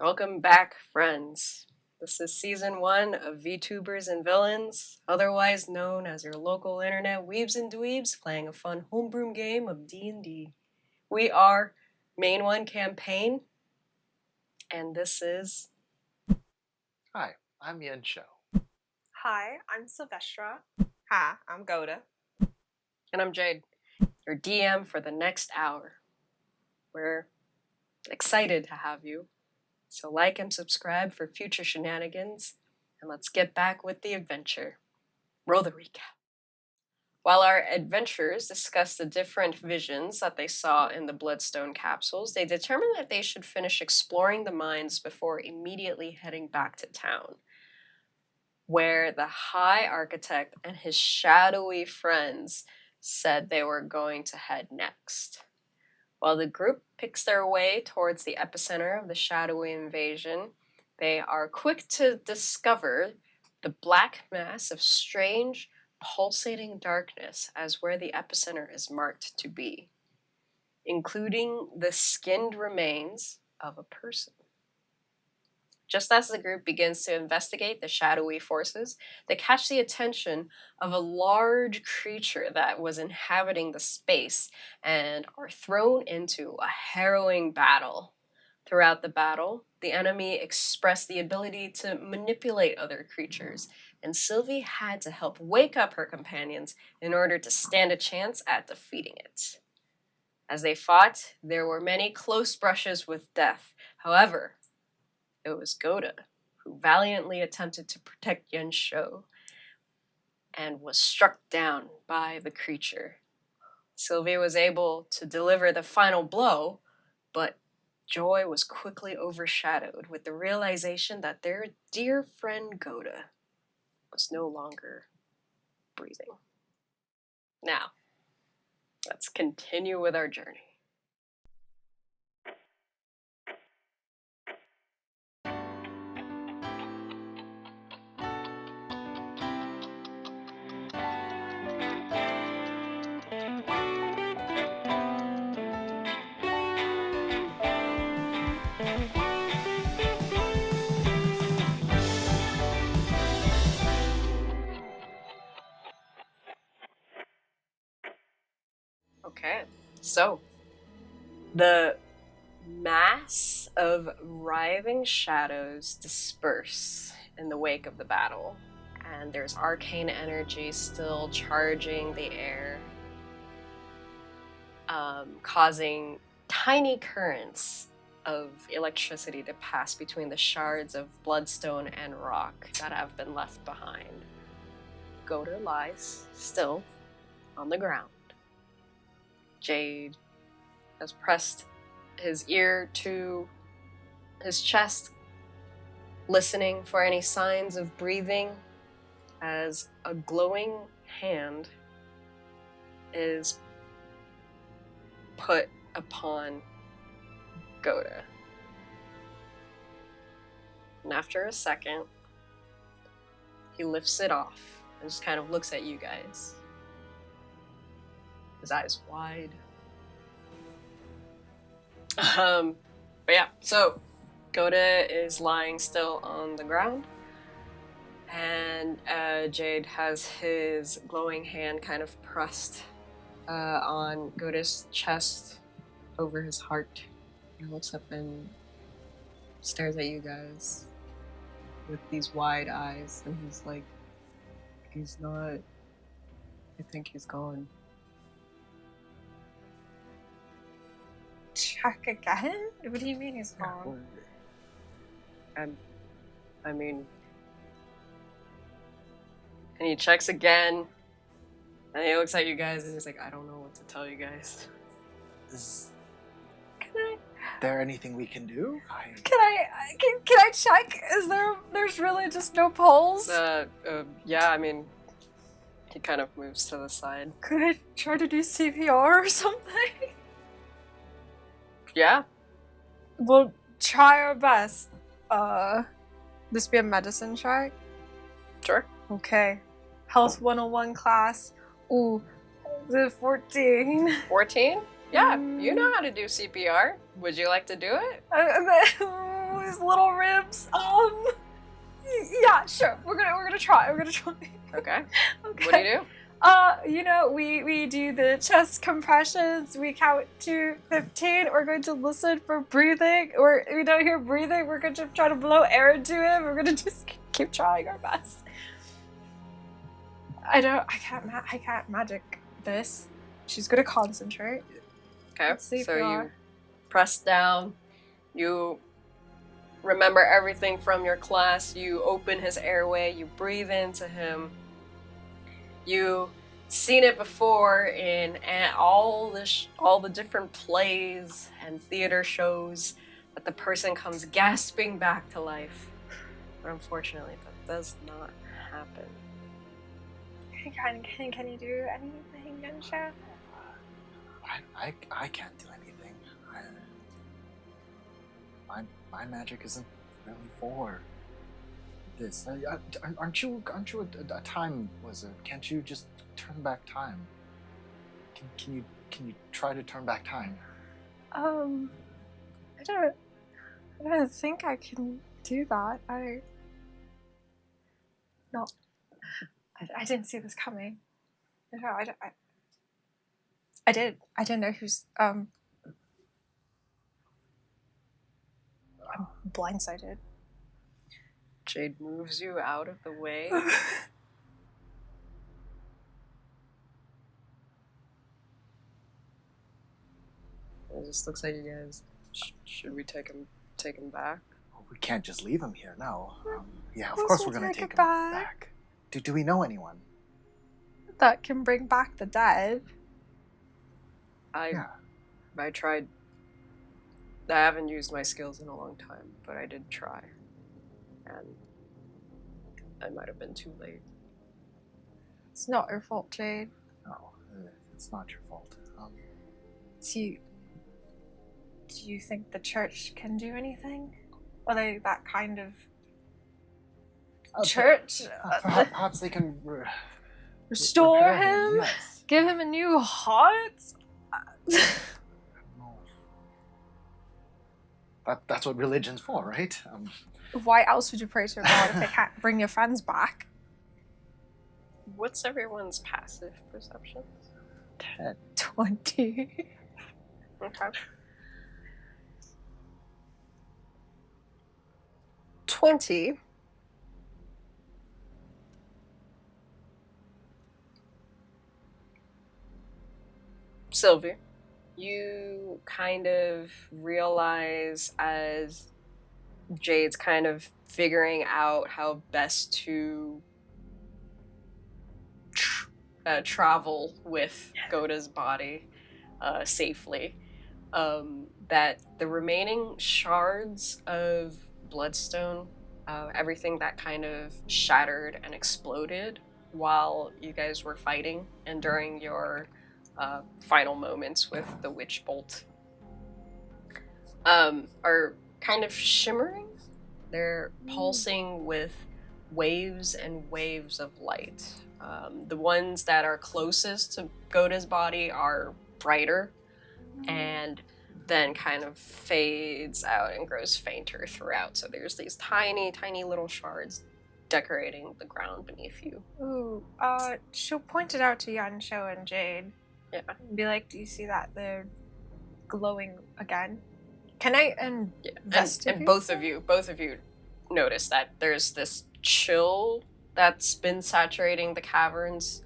Welcome back, friends. This is season 1 of VTubers and Villains, otherwise known as your local internet weebs and dweebs playing a fun homebrew game of D&D. We are Main One Campaign, and this is... Hi, I'm Yensho. Hi, I'm Sylvestra. Hi, I'm Gota. And I'm Jade, your DM for the next hour. We're excited to have you. So like and subscribe for future shenanigans, and let's get back with the adventure. Roll the recap. While our adventurers discussed the different visions that they saw in the Bloodstone capsules, they determined that they should finish exploring the mines before immediately heading back to town, where the High Architect and his shadowy friends said they were going to head next. While the group picks their way towards the epicenter of the shadowy invasion, they are quick to discover the black mass of strange, pulsating darkness as where the epicenter is marked to be, including the skinned remains of a person. Just as the group begins to investigate the shadowy forces, they catch the attention of a large creature that was inhabiting the space and are thrown into a harrowing battle. Throughout the battle, the enemy expressed the ability to manipulate other creatures, and Sylvie had to help wake up her companions in order to stand a chance at defeating it. As they fought, there were many close brushes with death. However, it was Gota who valiantly attempted to protect Yensho and was struck down by the creature. Sylvie was able to deliver the final blow, but joy was quickly overshadowed with the realization that their dear friend Gota was no longer breathing. Now, let's continue with our journey. Okay, so the mass of writhing shadows disperse in the wake of the battle, and there's arcane energy still charging the air, causing tiny currents of electricity to pass between the shards of bloodstone and rock that have been left behind. Gota lies still on the ground. Jade has pressed his ear to his chest, listening for any signs of breathing, as a glowing hand is put upon Gota. And after a second, he lifts it off and just kind of looks at you guys. His eyes wide. But yeah, so Gota is lying still on the ground, and Jade has his glowing hand kind of pressed on Gota's chest over his heart. He looks up and stares at you guys with these wide eyes, and he's like, he's not, I think he's gone. Check again? What do you mean he's gone? I mean... And he checks again, and he looks at you guys, and he's like, I don't know what to tell you guys. Is there anything we can do? Can I check? There's really just no pulse? Yeah, I mean, he kind of moves to the side. Could I try to do CPR or something? Yeah. We'll try our best. This be a medicine check? Sure. Okay. Health 101 class. Ooh, the 14. 14? Yeah, you know how to do CPR. Would you like to do it? his little ribs. Yeah, sure. We're gonna try. Okay. Okay. What do you do? You know, we do the chest compressions. We count to 15. We're going to listen for breathing. Or if we don't hear breathing, we're going to try to blow air into him. We're going to just keep trying our best. I can't magic this. She's gonna concentrate. Okay. Let's see if So we you are. press down. You remember everything from your class. You open his airway. You breathe into him. You seen it before in all the different plays and theater shows that the person comes gasping back to life. But unfortunately, that does not happen. Can you do anything, Gensha? I can't do anything. My magic isn't really for this. Aren't you a time wizard? Can't you just turn back time? Can you try to turn back time? I don't think I can do that. I didn't see this coming. No, I didn't know who's I'm blindsided. Jade moves you out of the way. It just looks like you guys. Should we take him back? Well, we can't just leave him here. No. Yeah, of Of course course we're gonna we'll take take him it back. back. Do we know anyone? That can bring back the dead. Yeah. I tried. I haven't used my skills in a long time, but I did try, and I might have been too late. It's not your fault, Jade. No, it's not your fault. Do you think the church can do anything? Are they that kind of church? Perhaps they can Restore repair him? Yes. Give him a new heart? No. That's what religion's for, right? Why else would you pray to a god if they can't bring your friends back? What's everyone's passive perception? 10. 20. Okay. 20. Sylvie, you kind of realize as Jade's kind of figuring out how best to travel with Gota's body safely, that the remaining shards of Bloodstone, everything that kind of shattered and exploded while you guys were fighting and during your final moments with the witch bolt, are kind of shimmering. They're pulsing with waves and waves of light. The ones that are closest to Gota's body are brighter and then kind of fades out and grows fainter throughout. So there's these tiny, tiny little shards decorating the ground beneath you. Ooh, she'll point it out to Yansho and Jade. Yeah. And be like, do you see that? They're glowing again. Can I investigate? And both of you notice that there's this chill that's been saturating the caverns,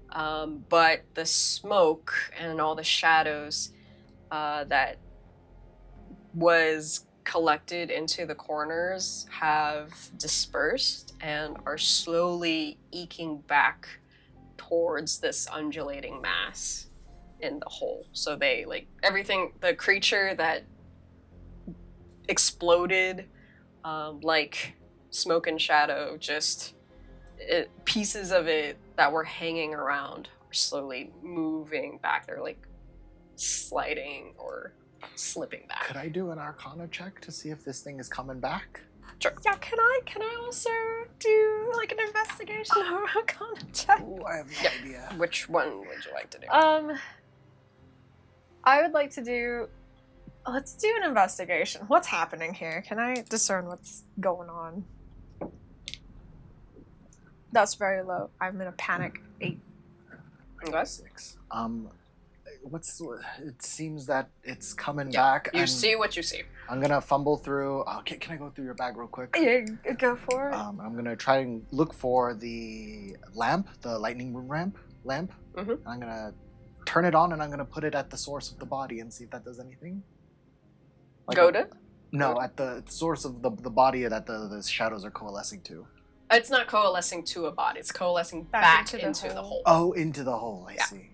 but the smoke and all the shadows that was collected into the corners have dispersed and are slowly eking back towards this undulating mass in the hole. So they, like, everything, the creature that exploded like smoke and shadow, just pieces of it that were hanging around are slowly moving back. They're like sliding or slipping back. Could I do an Arcana check to see if this thing is coming back? Sure. Yeah, can I also do like an investigation or a Arcana check? Ooh, I have no idea. Which one would you like to do? I would like to do Let's do an investigation. What's happening here? Can I discern what's going on? That's very low. I'm in a panic. 8. Okay. 6. It seems that it's coming Yeah, back. You see what you see. I'm gonna fumble through. Can I go through your bag real quick? Yeah, go for it. I'm gonna try and look for the lamp, the lightning room lamp. Mhm. I'm gonna turn it on and I'm gonna put it at the source of the body and see if that does anything. Gota? No, at the source of the body that the shadows are coalescing to. It's not coalescing to a body. It's coalescing back into the hole. Oh, into the hole. I see.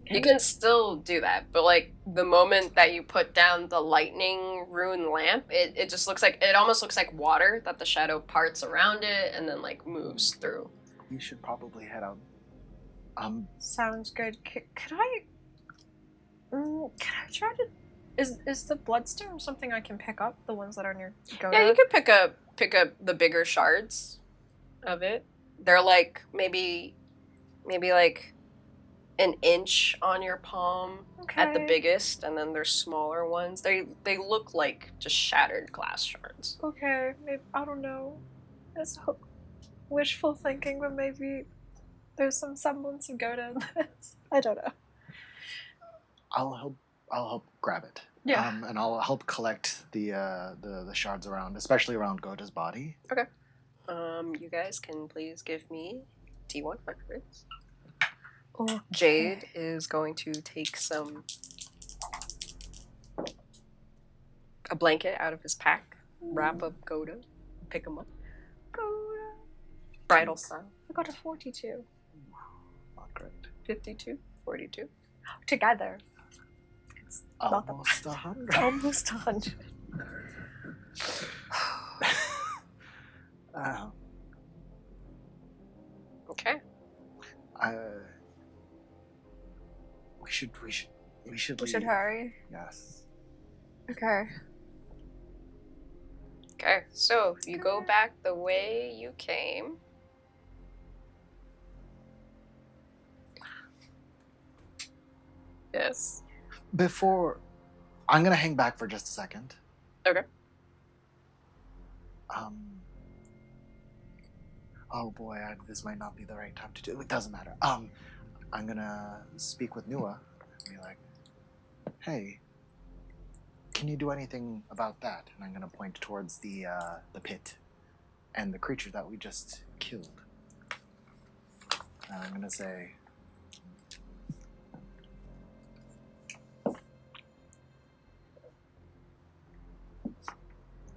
You can still do that, but like the moment that you put down the lightning rune lamp, it just looks like, it almost looks like water that the shadow parts around it and then like moves through. We should probably head out. Sounds good. Could I try to? Is the bloodstone something I can pick up? The ones that are near Gota? Yeah, you could pick up the bigger shards of it. They're like maybe like an inch on your palm at the biggest, and then there's smaller ones. They look like just shattered glass shards. Okay, maybe, I don't know. It's wishful thinking, but maybe there's some semblance of Gota in this. I don't know. I'll help grab it. Yeah. And I'll help collect the shards around, especially around Gota's body. Okay. You guys can please give me D100s. Okay. Jade is going to take a blanket out of his pack, wrap up Gota, pick him up. Gota. Bridal style. I got a 42. Not great. 52, 42. Together. It's not Almost 100. almost 100. Okay. We should We leave. should hurry. Yes. Okay. Okay, so you go back the way you came. Yes. Before, I'm gonna hang back for just a second. Okay. Oh boy, this might not be the right time to do. It doesn't matter. I'm gonna speak with Nua and be like, "Hey, can you do anything about that?" And I'm gonna point towards the pit and the creature that we just killed. And I'm gonna say,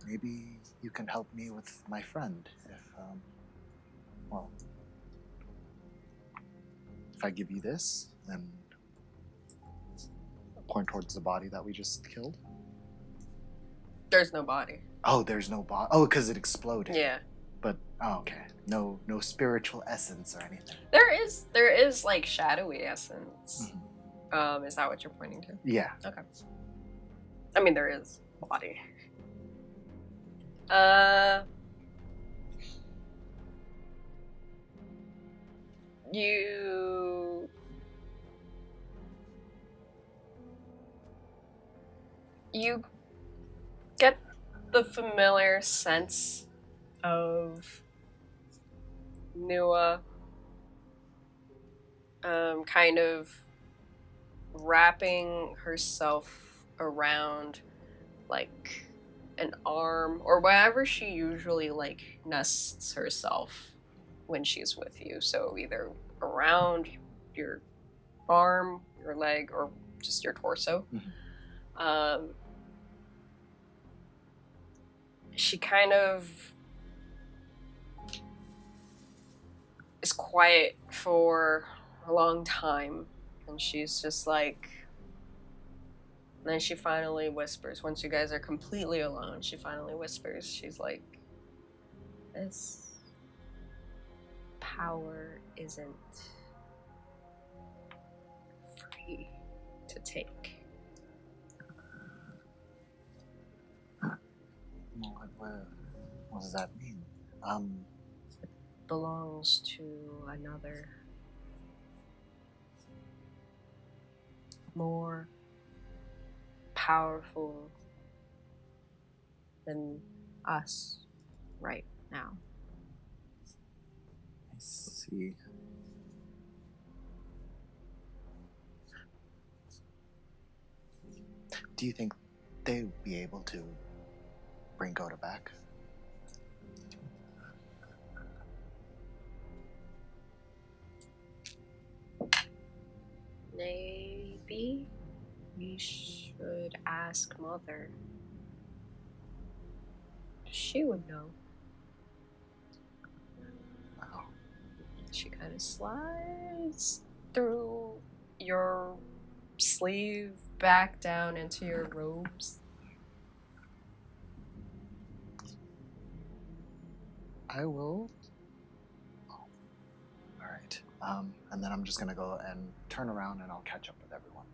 maybe you can help me with my friend if if I give you this, then point towards the body that we just killed. There's no body. Oh, there's no body. Oh, because it exploded. Yeah. But okay, no spiritual essence or anything. There is like shadowy essence. Mhm. Is that what you're pointing to? Yeah. Okay. I mean, there is body. You get the familiar sense of Nua kind of wrapping herself around like an arm or wherever she usually like nests herself when she's with you. So either around your arm, your leg, or just your torso. She kind of is quiet for a long time, and she's just like, and then she finally whispers, once you guys are completely alone, she finally whispers, she's like, this power isn't free to take. What does that mean? It belongs to another, more powerful than us right now. I see. Do you think they would be able to bring Gota back? Maybe we should ask Mother. She would know. Oh. She kind of slides through your sleeve back down into your robes. I will. Oh. All right. And then I'm just gonna go and turn around and I'll catch up with everyone.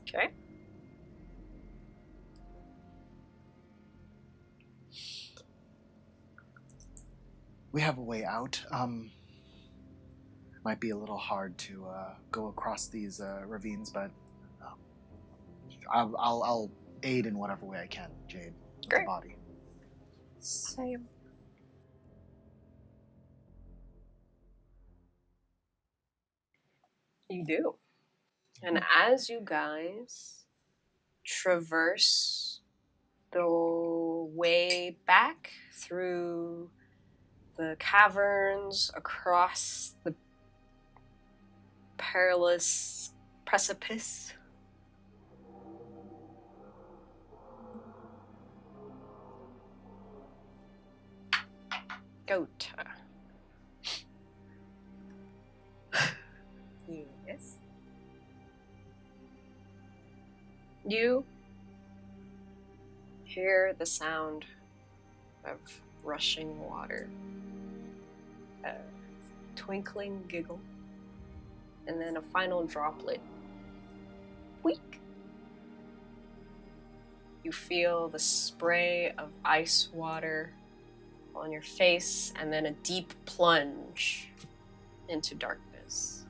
Okay. We have a way out. Might be a little hard to go across these ravines, but I'll aid in whatever way I can, Jade. With Great. the body. Same. You do. And as you guys traverse the way back through the caverns, across the perilous precipice, Gota. Yes. You hear the sound of rushing water, a twinkling giggle, and then a final droplet. Weak. You feel the spray of ice water on your face, and then a deep plunge into darkness.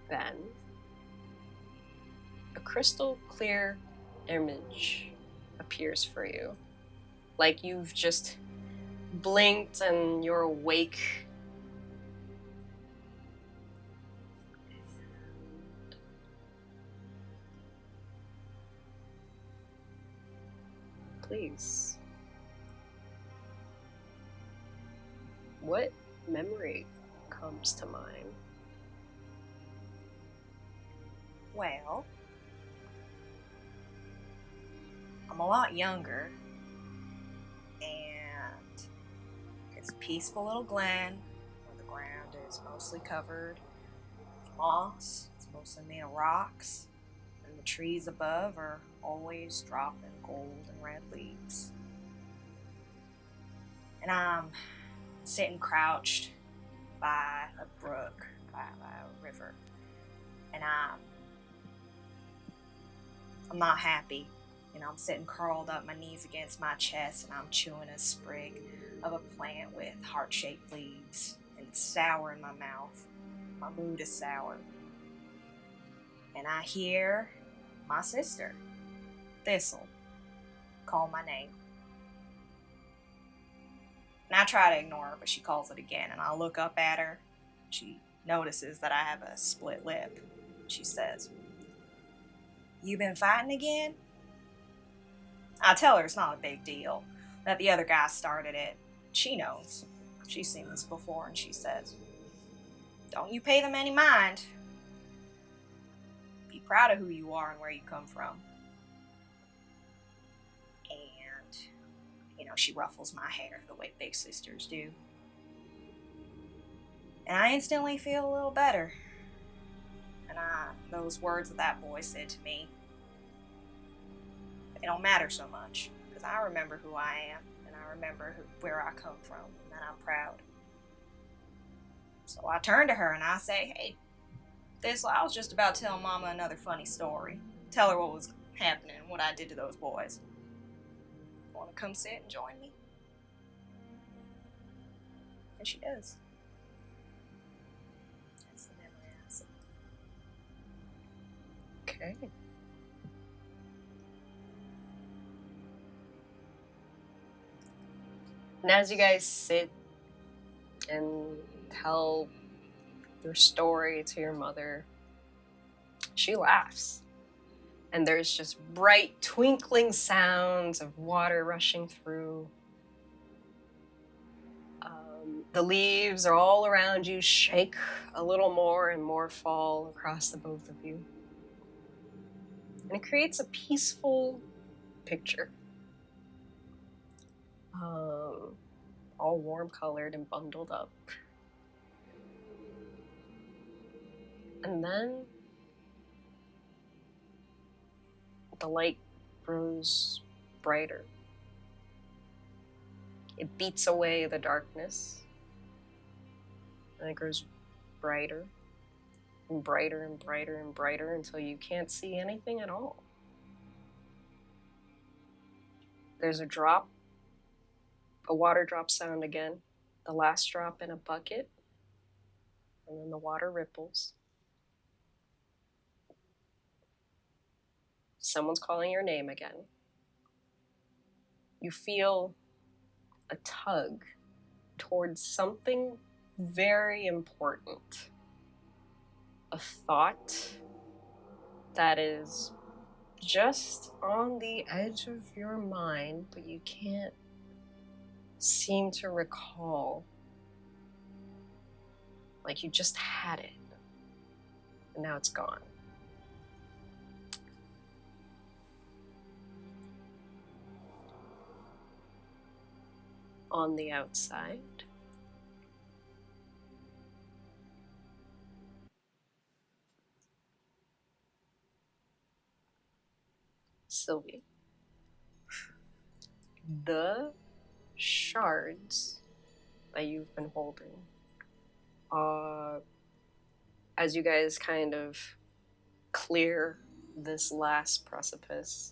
Then, a crystal clear image appears for you. Like you've just blinked and you're awake. Please. What memory comes to mind? Well, I'm a lot younger, and it's a peaceful little glen where the ground is mostly covered with moss. It's mostly made of rocks, and the trees above are always dropping gold and red leaves. And I'm sitting crouched by a brook, by a river, and I'm not happy. You know, I'm sitting curled up, my knees against my chest, and I'm chewing a sprig of a plant with heart-shaped leaves, and it's sour in my mouth. My mood is sour. And I hear my sister, Thistle, call my name. And I try to ignore her, but she calls it again, and I look up at her. She notices that I have a split lip. She says, "You been fighting again?" I tell her it's not a big deal, that the other guy started it. She knows. She's seen this before, and she says, "Don't you pay them any mind. Be proud of who you are and where you come from." And, you know, she ruffles my hair the way big sisters do. And I instantly feel a little better. And those words that that boy said to me, they don't matter so much, because I remember who I am, and I remember where I come from, and that I'm proud. So I turn to her and I say, "Hey, Thistle, I was just about telling Mama another funny story. Tell her what was happening and what I did to those boys. Want to come sit and join me?" And she does. That's the memory I see. Okay. And as you guys sit and tell your story to your mother, she laughs. And there's just bright, twinkling sounds of water rushing through. The leaves are all around you, shake a little more and more fall across the both of you. And it creates a peaceful picture. All warm colored and bundled up. And then the light grows brighter. It beats away the darkness. And it grows brighter and brighter and brighter and brighter until you can't see anything at all. There's a drop, a water drop sound again, the last drop in a bucket, and then the water ripples. Someone's calling your name again. You feel a tug towards something very important. A thought that is just on the edge of your mind, but you can't seem to recall. Like you just had it, and now it's gone. On the outside, Sylvie, the shards that you've been holding, as you guys kind of clear this last precipice,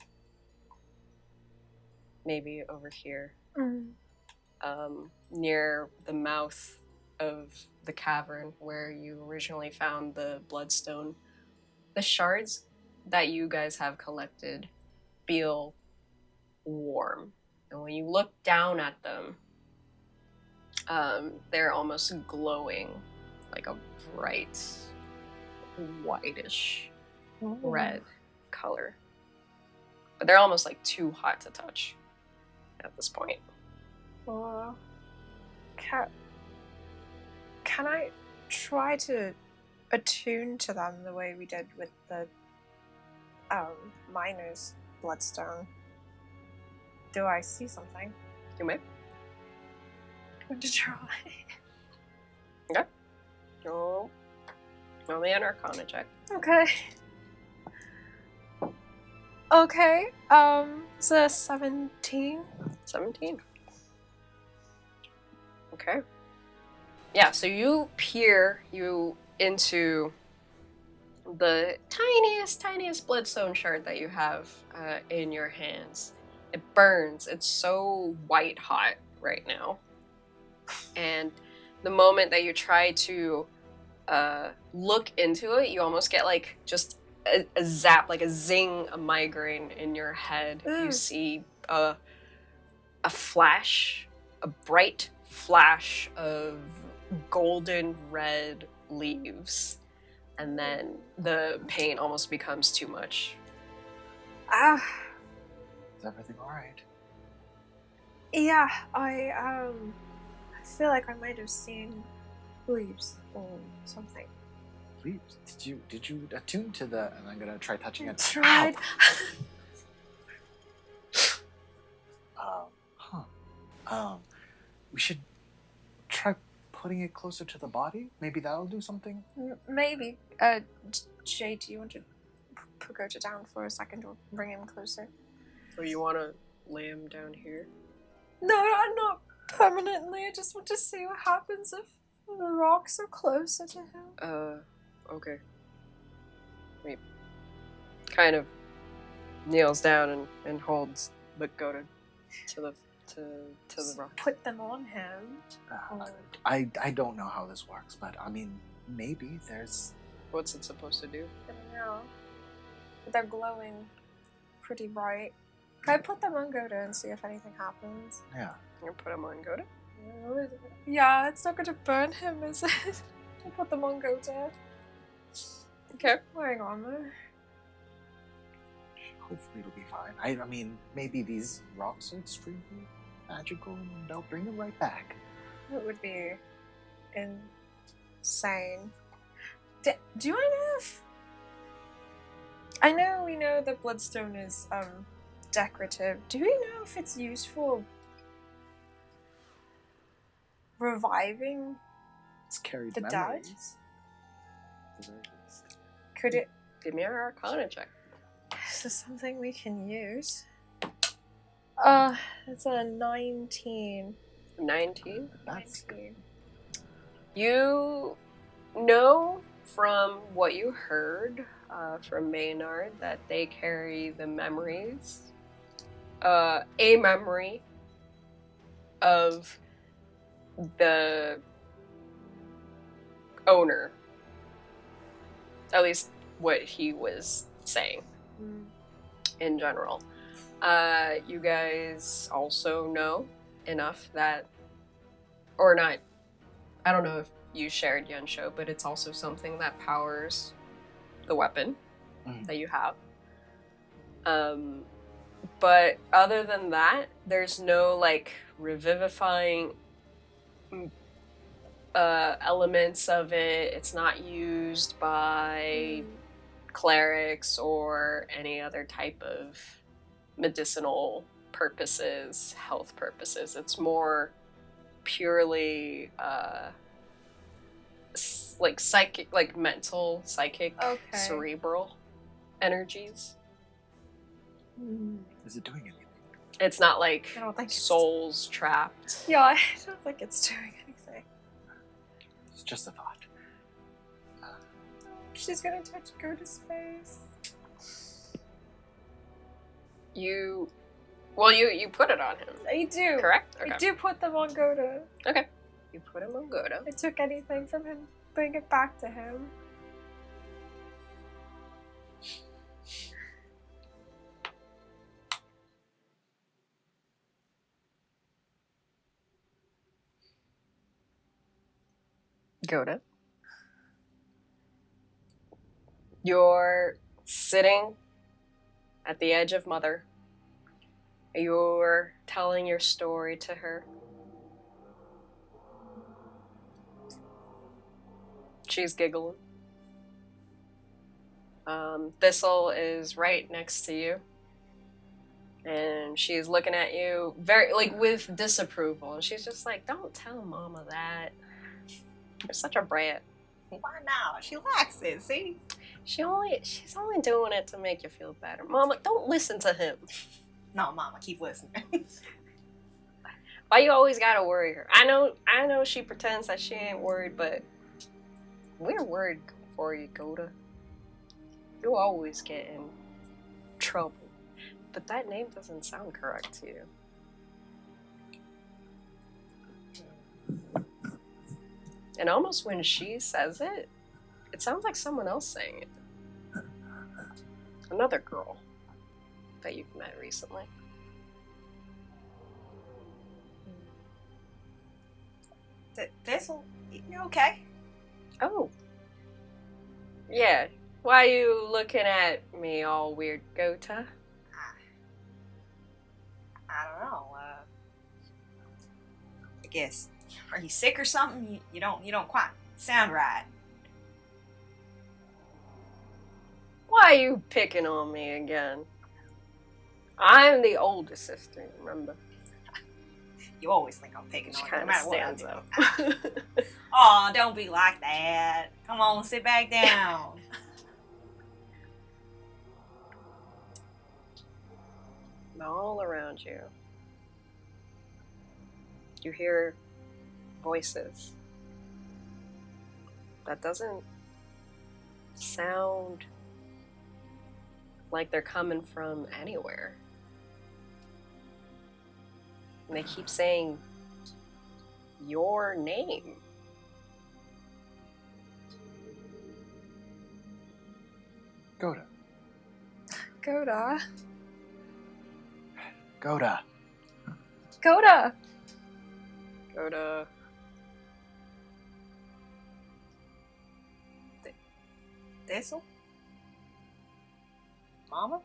maybe over here, near the mouth of the cavern where you originally found the bloodstone, the shards that you guys have collected feel warm. And when you look down at them, they're almost glowing like a bright, whitish red color. But they're almost like too hot to touch at this point. Can I try to attune to them the way we did with the miner's bloodstone? Do I see something? You may. I'm going to try. Okay. Roll me an Arcana check. Okay. Okay. So 17. 17. Okay. Yeah, so you peer into the tiniest bloodstone shard that you have in your hands. It burns. It's so white hot right now. And the moment that you try to look into it, you almost get like just a zap, like a zing, a migraine in your head. You see a flash, a bright flash of golden red leaves, and then the pain almost becomes too much. Is everything alright? Yeah, I feel like I might have seen leaves or something. Leaves? Did you attune to the? And I'm gonna try touching it. Tried. We should try putting it closer to the body. Maybe that'll do something. Maybe. Jay, do you want to put Gota down for a second or bring him closer? So you want to lay him down here? No, not permanently. I just want to see what happens if the rocks are closer to him. Okay. He kind of kneels down and holds the Gota to the rock. Put them on him. I don't know how this works, but I mean, maybe there's. What's it supposed to do? I don't know. They're glowing pretty bright. Can I put them on Gota and see if anything happens? Yeah. You can put them on Gota. Yeah, it's not going to burn him, is it? I'll put them on Gota. Okay. Wearing armor. Hopefully it'll be fine. I mean, maybe these rocks are extremely magical and they'll bring them right back. It would be insane. Do you know if... I know we know that bloodstone is decorative. Do we know if it's used for reviving It's carried the memories. dead? The very least. Could it... Give me an Arcana check. This is something we can use. It's a 19. 19. That's 19. You know from what you heard from Maynard that they carry the memories, a memory of the owner. At least what he was saying in general. You guys also know enough that, or not, I don't know if you shared Yensho, but it's also something that powers the weapon that you have. But other than that, there's no like revivifying elements of it. It's not used by clerics or any other type of medicinal purposes, health purposes. It's more purely like psychic, like mental, psychic, Okay. cerebral energies. Is it doing anything? It's not like I don't think it's... souls trapped. Yeah, I don't think it's doing anything. It's just a thought. She's gonna touch Gota's face. You put it on him, I do. correct? I do put them on Gota. Okay. You put him on Gota. I took anything from him, bring it back to him. Gota. You're sitting at the edge of Mother. You're telling your story to her. She's giggling. Thistle is right next to you. And she's looking at you very, like, with disapproval. And she's just like, don't tell Mama that. You're such a brat. Why not? She likes it, see? She's only doing it to make you feel better. Mama, don't listen to him. No, Mama, keep listening. Why you always gotta worry her? I know she pretends that she ain't worried, but we're worried for you, Gota. You always get in trouble. But that name doesn't sound correct to you. And almost when she says it, it sounds like someone else saying it. Another girl that you've met recently. This'll... You okay? Oh. Yeah. Why are you looking at me all weird, Gota? I don't know. I guess. Are you sick or something? You don't quite sound right. Why are you picking on me again? I'm the oldest sister, remember? You always think I'm picking She on you, no kind of matter what I stands do. up. Aw, don't be like that. Come on, sit back down. All around you, you hear voices. That doesn't sound like they're coming from anywhere. And they keep saying your name. Gota. Gota. Gota. Gota! Go to. Thistle? Mama?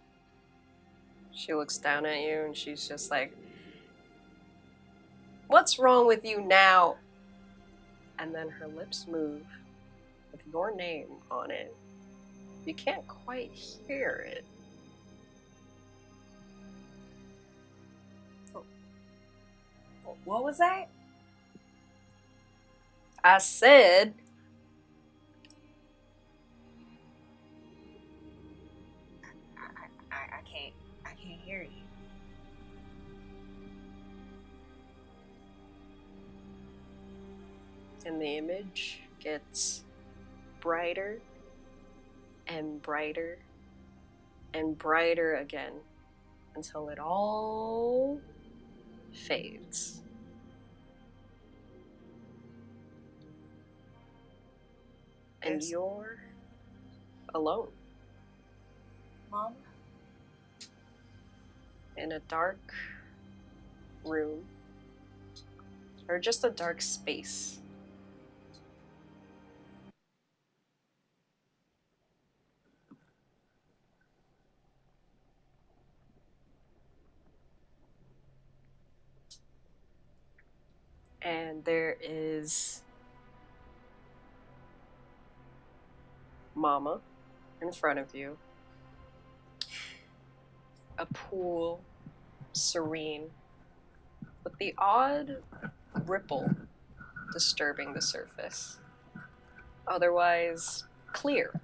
She looks down at you and she's just like, "What's wrong with you now?" And then her lips move with your name on it. You can't quite hear it. What was that? I said, I can't hear you. and the image gets brighter and brighter and brighter again until it all fades. And Yes. you're alone Mama? in a dark room or just a dark space. And there is Mama in front of you. A pool, serene, with the odd ripple disturbing the surface. Otherwise, clear,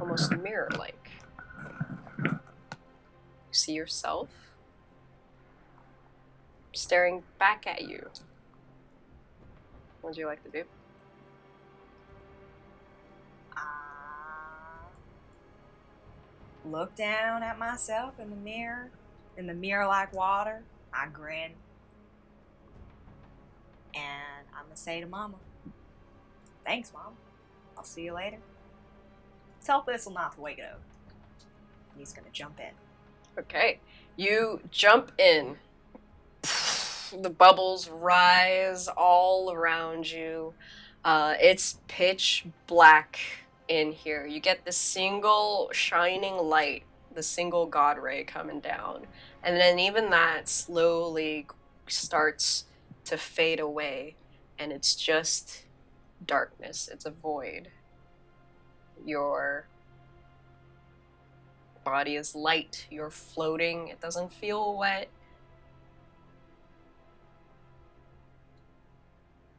almost mirror-like. You see yourself staring back at you. What would you like to do? Look down at myself in the mirror like water. I grin. And I'm gonna say to Mama, "Thanks, Mom. I'll see you later." Tell Thistle not to wake it up. He's gonna jump in. Okay, you jump in. The bubbles rise all around you. It's pitch black in here. You get the single shining light, the single god ray coming down. And then even that slowly starts to fade away. And it's just darkness. It's a void. Your body is light. You're floating. It doesn't feel wet.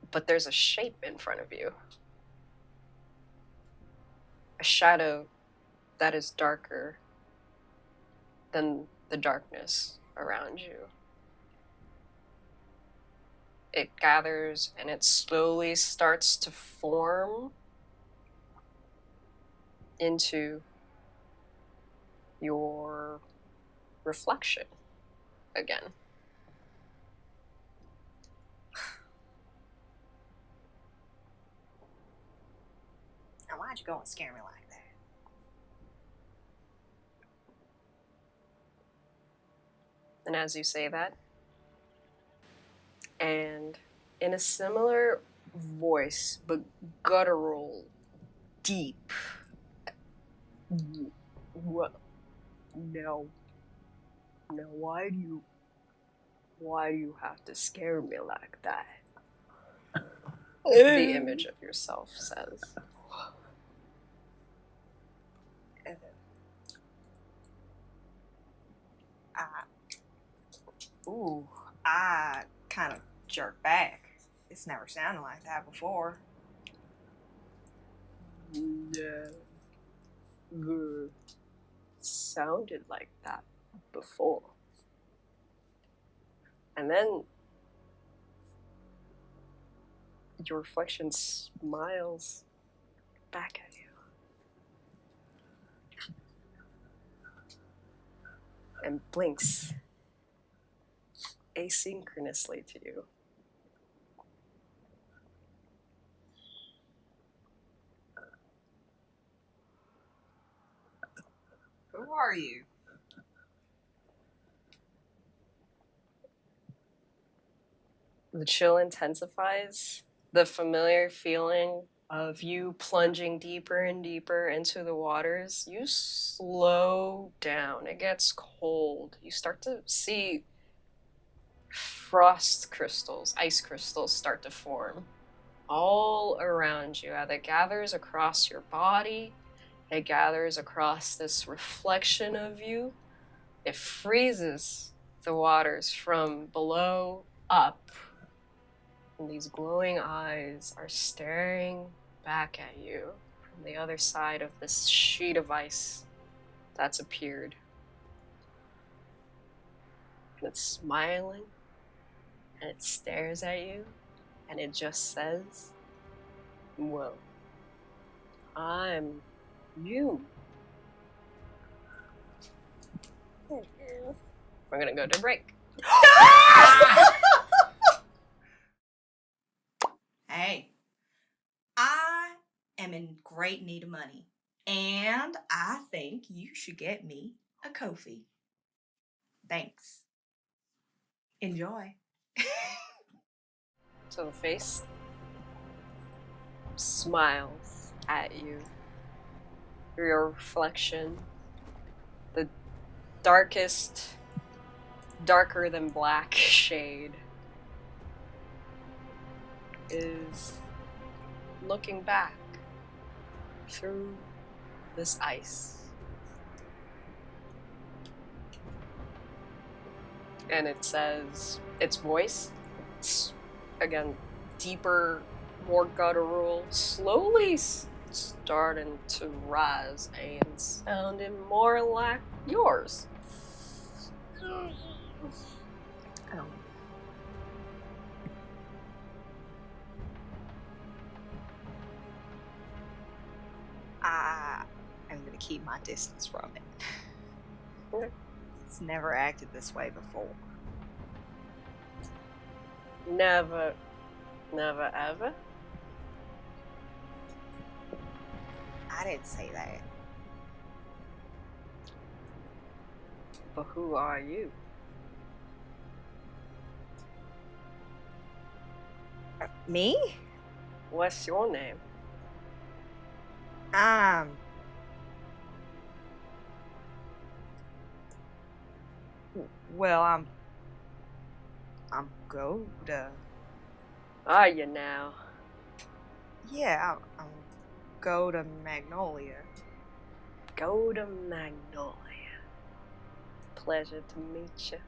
But there's a shape in front of you. A shadow that is darker than the darkness around you. It gathers and it slowly starts to form into your reflection again. Now, why'd you go and scare me like that? And as you say that, and in a similar voice, but guttural, deep, what? No. No, why do you have to scare me like that? The image of yourself says. I kind of jerk back. It's never sounded like that before. Never sounded like that before. And then your reflection smiles back at you. And blinks asynchronously to you. Who are you? The chill intensifies. The familiar feeling of you plunging deeper and deeper into the waters, you slow down. It gets cold. You start to see frost crystals, ice crystals start to form all around you. As it gathers across your body, it gathers across this reflection of you. It freezes the waters from below up. And these glowing eyes are staring back at you from the other side of this sheet of ice that's appeared. And it's smiling, and it stares at you, and it just says, "Well, I'm you." We're gonna go to break. Hey, I am in great need of money, and I think you should get me a Kofi. Thanks. Enjoy. So the face smiles at you. Your reflection, the darkest, darker than black shade, is looking back through this ice. And it says, its voice, it's, again, deeper, more guttural, slowly starting to rise and sounding more like yours. I am going to keep my distance from it. Okay. It's never acted this way before. Never ever? I didn't say that. But who are you? Me? What's your name? Well, I'm Gota. Are you now? Yeah, I'm Gota Magnolia. Go to Magnolia. Pleasure to meet you.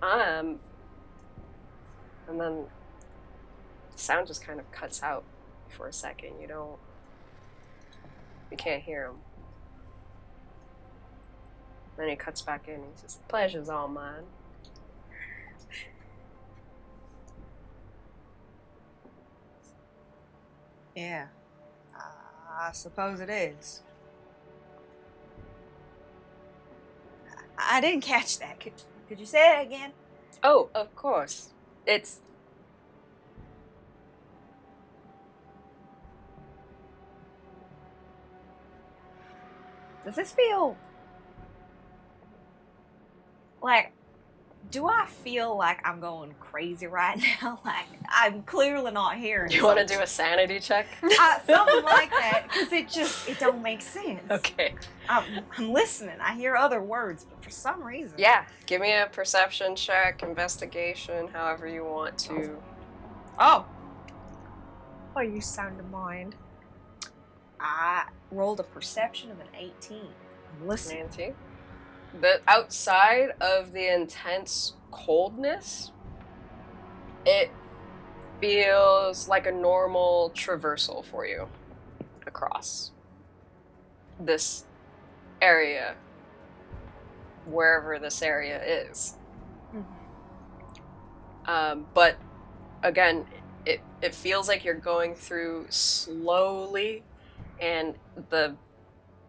And then the sound just kind of cuts out for a second. You can't hear him. Then he cuts back in and he says, "Pleasure's all mine." Yeah, I suppose it is. I didn't catch that. Could you say it again? Oh, of course. It's... Does this feel like, do I feel like I'm going crazy right now? Like, I'm clearly not hearing You want to something. do a sanity check? Something like that, because it don't make sense. Okay. I'm listening. I hear other words, but for some reason. Yeah, give me a perception check, investigation, however you want to. Oh, you sound of mind. I rolled a perception of an 18. I'm listening. Nancy. The outside of the intense coldness, it feels like a normal traversal for you across this area, wherever this area is. But again, it feels like you're going through slowly, and the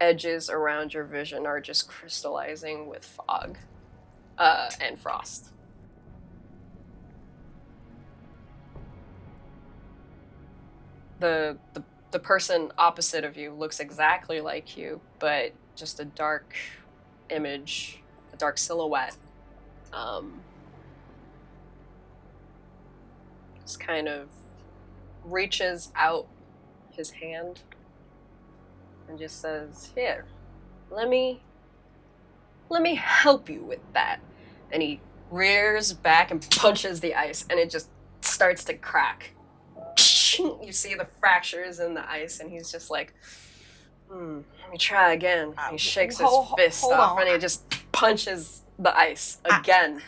edges around your vision are just crystallizing with fog and frost. The the person opposite of you looks exactly like you, but just a dark image, a dark silhouette. Just kind of reaches out his hand and just says, "Here, let me help you with that." And he rears back and punches the ice, and it just starts to crack. You see the fractures in the ice, and he's just like, let me try again. He shakes his fist off, and he just punches the ice again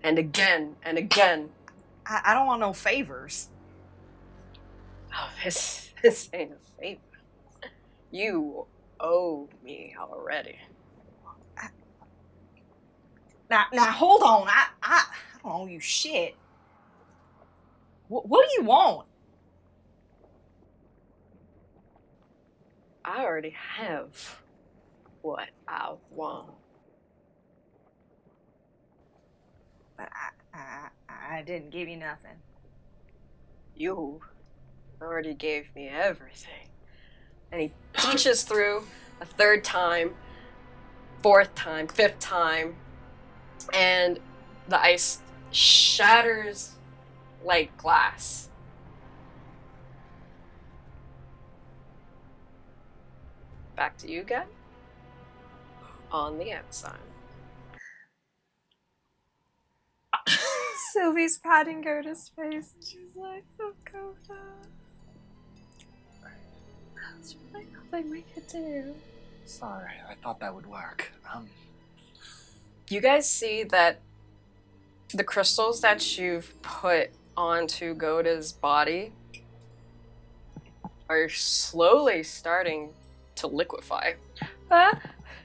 and again and again. I don't want no favors. Oh, this ain't a favor. You owe me already. Now hold on. I don't owe you shit. What do you want? I already have what I want. But I didn't give you nothing. You already gave me everything. And he punches through a third time, fourth time, fifth time, and the ice shatters like glass. Back to you guys. On the outside. Sylvie's patting Gota's face, and she's like, "Oh, Gota, there's really nothing we could do." Sorry, I thought that would work. You guys see that the crystals that you've put onto Gota's body are slowly starting to liquefy.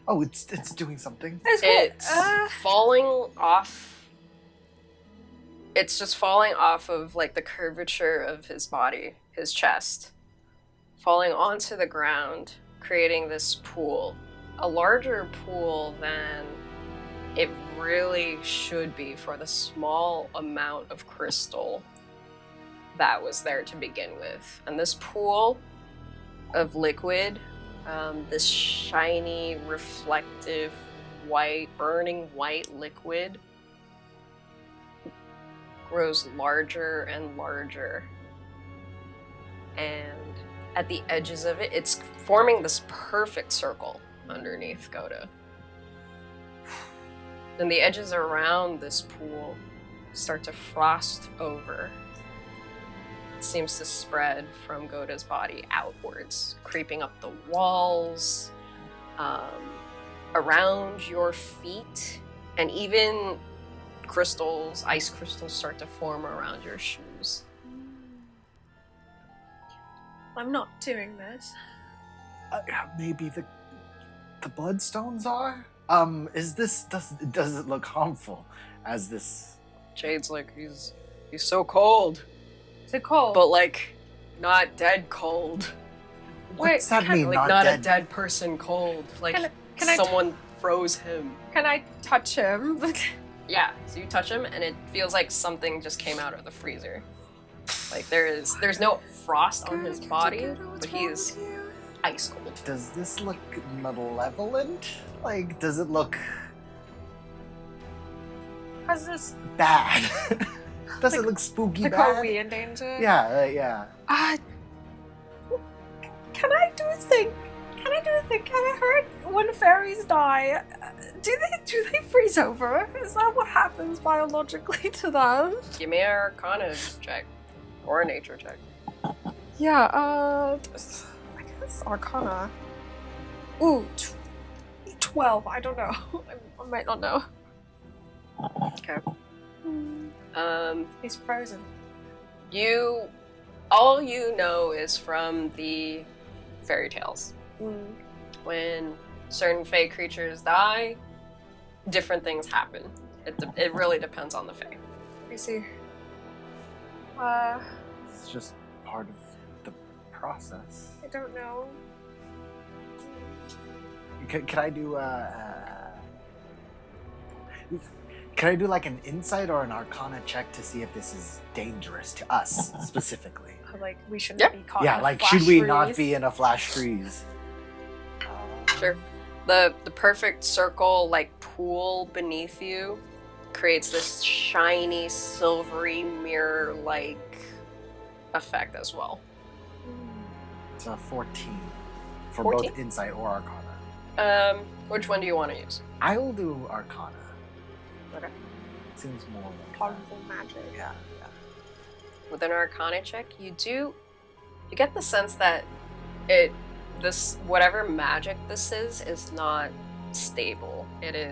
Oh, it's doing something. It's falling off. It's just falling off of like the curvature of his body, his chest, falling onto the ground, creating this pool, a larger pool than it really should be for the small amount of crystal that was there to begin with. And this pool of liquid, this shiny, reflective, white, burning white liquid, grows larger and larger. And at the edges of it, it's forming this perfect circle underneath Gota. Then the edges around this pool start to frost over. It seems to spread from Gota's body outwards, creeping up the walls, around your feet, and even crystals, ice crystals start to form around your shoes. I'm not doing this. Maybe the bloodstones are? Does it look harmful as this? Jade's like, he's so cold, Is it cold? but like not dead cold. What's that mean? Like not a dead person cold. Like Can I someone froze him. Can I touch him? Yeah, so you touch him and it feels like something just came out of the freezer. Like there's no frost on his body, but he is ice cold. Does this look malevolent? Like, does it look How's this? bad? Does it look spooky Like, bad? are we in danger? Yeah, yeah. Can I do a thing? Have I heard when fairies die, do they freeze over? Is that what happens biologically to them? Give me an Arcana check or a Nature check. Yeah, I guess Arcana. Ooh, 12. I don't know. I might not know. Okay. He's frozen. All you know is from the fairy tales. When certain fae creatures die, different things happen. It really depends on the fae. I see. It's just part of the process. I don't know. Can I do Can I do like an insight or an arcana check to see if this is dangerous to us specifically? Like we shouldn't Yep. be caught. Yeah, in a like flash should we freeze. not be in a flash freeze? Sure. The perfect circle, like pool beneath you, creates this shiny, silvery mirror-like effect as well. It's a 14 for 14? both insight or arcana. Which one do you want to use? I will do arcana. Okay. Seems more like Powerful magic. yeah. With an arcana check, you get the sense that this whatever magic this is not stable. It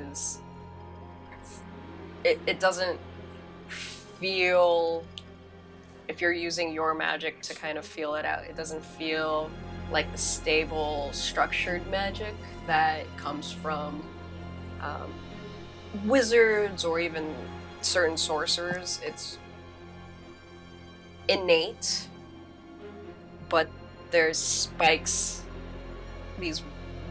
doesn't feel, if you're using your magic to kind of feel it out, it doesn't feel like the stable structured magic that comes from wizards or even certain sorcerers. It's innate, but there's spikes, these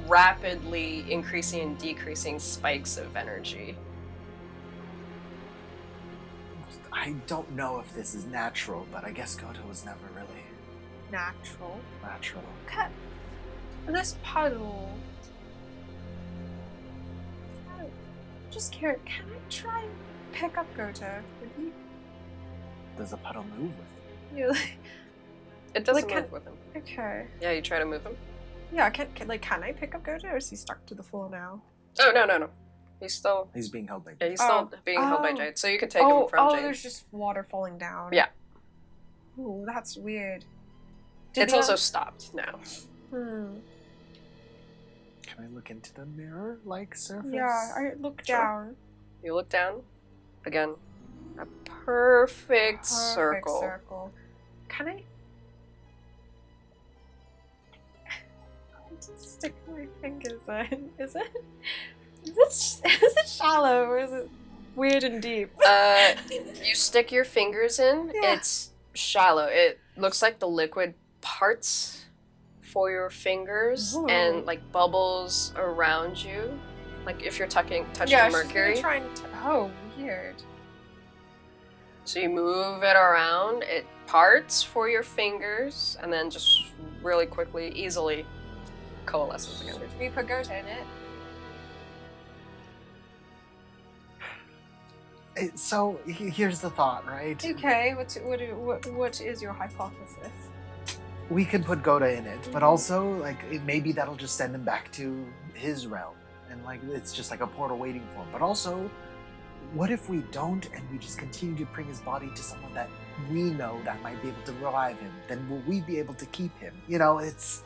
rapidly increasing and decreasing spikes of energy. I don't know if this is natural, but I guess Gota was never really Natural. natural. Okay. This puzzle. Just curious, can I try and pick up Gota? Would he Does the puddle move with it? really? It doesn't Like, move with him. Okay. Yeah, you try to move him. Yeah, can I pick up Gota, or is he stuck to the floor now? Oh, no. He's still He's being held by. being held by Oh. Jade, so you could take him from Jade. There's just water falling down. Yeah. Ooh, that's weird. It's also stopped now. Hmm. Can I look into the mirror-like surface? Yeah, I look Sure. down. You look down, again, a perfect circle. Circle. Can I just stick my fingers in? Is it shallow or is it weird and deep? You stick your fingers in, Yeah. it's shallow. It looks like the liquid parts for your fingers Ooh. and like bubbles around you. Like if you're touching mercury. She's trying to. Oh, weird. So you move it around, it parts for your fingers, and then just really quickly, easily coalesces together. Should we put Gota in it? So here's the thought, right? Okay. What is your hypothesis? We can put Gota in it, but also like maybe that'll just send him back to his realm, and like it's just like a portal waiting for him. But also, what if we don't, and we just continue to bring his body to someone that we know that might be able to revive him? Then will we be able to keep him? You know, it's